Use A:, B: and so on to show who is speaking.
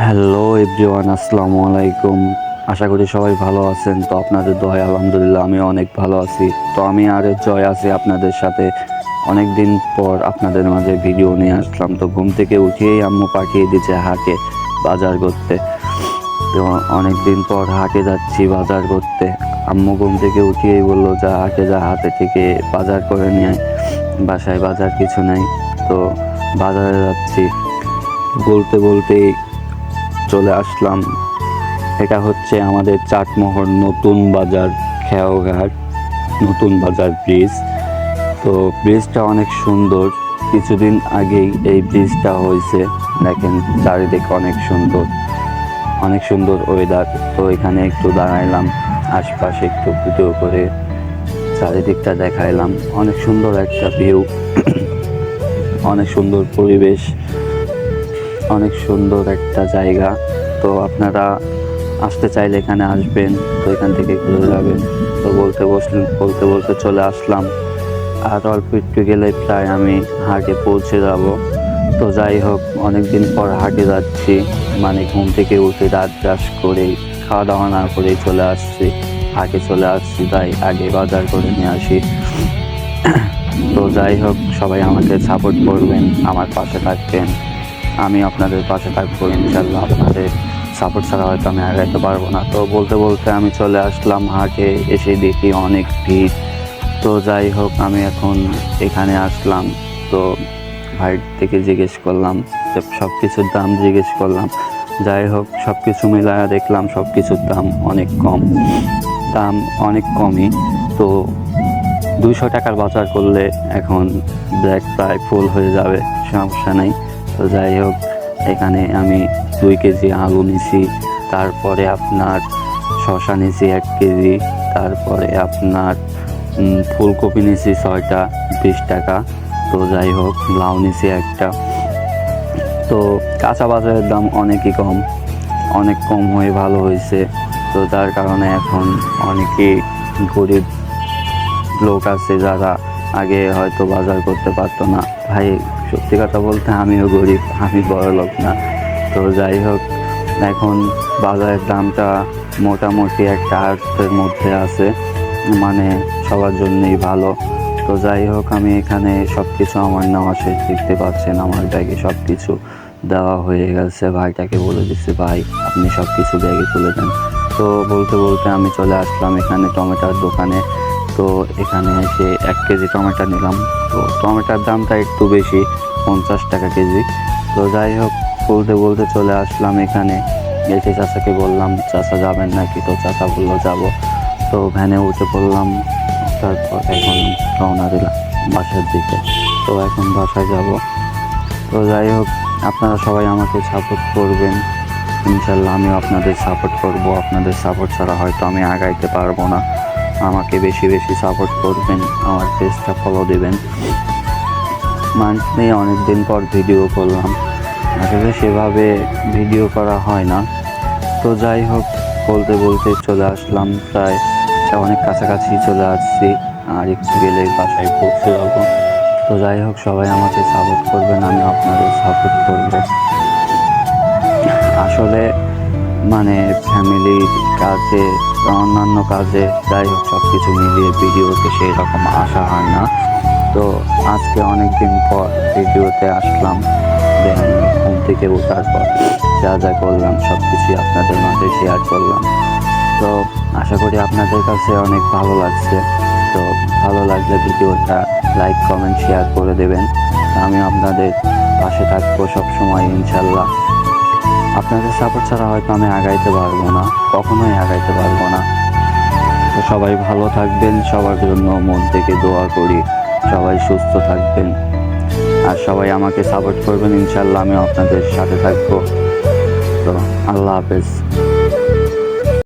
A: Hello everyone, আসসালামু আলাইকুম। আশা করি সবাই ভালো আছেন। তো আপনাদের দোয়ায় আলহামদুলিল্লাহ আমি অনেক ভালো আছি। তো আমি আর জয় আছি আপনাদের সাথে। অনেক দিন পর আপনাদের মাঝে ভিডিও নিয়ে আসলাম। তো ঘুম থেকে উঠিয়েই আম্মু পাঠিয়ে দিয়েছে হাটে বাজার করতে। তো অনেক দিন পর হাটে যাচ্ছি বাজার করতে। আম্মু ঘুম থেকে উঠিয়েই বললো যা হাটে যা, হাটে থেকে বাজার করে নিয়ে আয়, বাসায় বাজার কিছু নেই। তো বাজারে যাচ্ছি। বলতে বলতেই চলে আসলাম। এটা হচ্ছে আমাদের চাটমোহর নতুন বাজার খেয়াঘাট নতুন বাজার ব্রিজ। তো ব্রিজটা অনেক সুন্দর। কিছুদিন আগেই এই ব্রিজটা হয়েছে। দেখেন চারিদিকে অনেক সুন্দর, অনেক সুন্দর ওয়েদার। তো এখানে একটু দাঁড়াইলাম, আশপাশে একটু ভিডিও করে চারিদিকটা দেখাইলাম। অনেক সুন্দর একটা ভিউ, অনেক সুন্দর পরিবেশ, অনেক সুন্দর একটা জায়গা। তো আপনারা আসতে চাইলে এখানে আসবেন। তো এখান থেকে ঘুরে যাবেন। তো বলতে বলতে চলে আসলাম। আর অল্প একটু গেলে প্রায় আমি হাটে পৌঁছে যাব। তো যাই হোক, অনেক দিন পর হাটে যাচ্ছি। মানে ঘুম থেকে উঠে দাঁত ব্রাশ করে খাওয়া দাওয়া না করেই চলে আসছি, হাটে চলে আসছি। তাই আগে বাজার করে নিয়ে আসি। তো যাই হোক, সবাই আমাকে সাপোর্ট করবেন, আমার পাশে থাকবেন। আমি আপনাদের পাশে থাকবো ইনশাল্লাহ। আপনাদের সাপোর্ট ছাড়া হয়তো আমি আগাইতে পারবো না। তো বলতে বলতে আমি চলে আসলাম হাটে। এসে দেখি অনেক ভিড়। তো যাই হোক, আমি এখন এখানে আসলাম। তো ভাইয়ের থেকে জিজ্ঞেস করলাম, সব কিছুর দাম জিজ্ঞেস করলাম। যাই হোক, সব কিছু মিলায়া দেখলাম সব কিছুর দাম অনেক কম, দাম অনেক কমই। তো 200 টাকার বাজার করলে এখন ব্যাগ প্রায় ফুল হয়ে যাবে, সমস্যা নেই। তো যাই হোক, এখানে আমি 2 কেজি আলু নিছি, তারপরে আপনার শসা নিছি 1 কেজি, তারপরে আপনার ফুলকপি নিছি 6টা 20 টাকা। তো যাই হোক, লাউ নিছি একটা। তো কাঁচা বাজারের দাম অনেকই কম, অনেক কম হয়ে ভালো হয়েছে। তো যার কারণে এখন অনেকেই গরিব লোক আছে যারা আগে হয়তো বাজার করতে পারতো না। ভাই, সত্যি কথা বলতে আমিও গরিব, আমি বড় লোক না। তো যাই হোক, এখন বাজারের দামটা মোটামুটি একটা আয়ত্তের মধ্যে আছে, মানে সবার জন্যই ভালো। তো যাই হোক, আমি এখানে সব কিছু আমার নেওয়া শেষ। দেখতে পাচ্ছেন আমার ব্যাগে সব কিছু দেওয়া হয়ে গেছে। ভাইটাকে বলে দিচ্ছি, ভাই আপনি সব কিছু ব্যাগে তুলে দেন। তো বলতে বলতে আমি চলে আসলাম এখানে টমেটোর দোকানে। তো এখানে এসে 1 কেজি টমেটো নিলাম। তো টমেটোর দামটা একটু বেশি, 50 টাকা কেজি। তো যাই হোক, বলতে বলতে চলে আসলাম এখানে। এসে চাচাকে বললাম, চাচা যাবেন নাকি? তো চাচা বললো যাব। তো ভ্যানে উঠে পড়লাম। তারপর এখন রওনা দিলাম বাসার দিকে। তো এখন বাসায় যাব। তো যাই হোক, আপনারা সবাই আমাকে সাপোর্ট করবেন ইনশাল্লাহ। আমিও আপনাদের সাপোর্ট করব। আপনাদের সাপোর্ট ছাড়া হয়তো আমি আগাইতে পারবো না। আমাকে বেশি বেশি সাপোর্ট করবেন, আমার পেজটা ফলো দেবেন। মান্থলি অনেক দিন পর ভিডিও করলাম, আসলে সেভাবে ভিডিও করা হয় না। তো যাই হোক, বলতে বলতে চলে আসলাম, প্রায় অনেক কাছাকাছি চলে আসছি। আর একটু গেলে বাসায় পৌঁছে যাবো। তো যাই হোক, সবাই আমাকে সাপোর্ট করবেন, আমি আপনাদের সাপোর্ট করব। আসলে মানে ফ্যামিলির কাজে, অন্যান্য কাজে, যাই হোক সব কিছু মিলিয়ে ভিডিওতে সেই রকম আসা হয় না। তো আজকে অনেক দিন পর ভিডিওতে আসলাম। দেন ঘুম থেকে ওঠার পর যা যা করলাম সব কিছুই আপনাদের মাঝে শেয়ার করলাম। তো আশা করি আপনাদের কাছে অনেক ভালো লাগছে। তো ভালো লাগলে ভিডিওটা লাইক কমেন্ট শেয়ার করে দেবেন। আমি আপনাদের পাশে থাকবো সবসময় ইনশাল্লাহ। আপনাদের সাপোর্ট ছাড়া হয়তো আমি আগাইতে পারবো না, কখনোই আগাইতে পারবো না। তো সবাই ভালো থাকবেন, সবার জন্য মন থেকে দোয়া করি। সবাই সুস্থ থাকবেন আর সবাই আমাকে সাপোর্ট করবেন ইনশাল্লাহ। আমি আপনাদের সাথে থাকবো। তো আল্লাহ হাফেজ।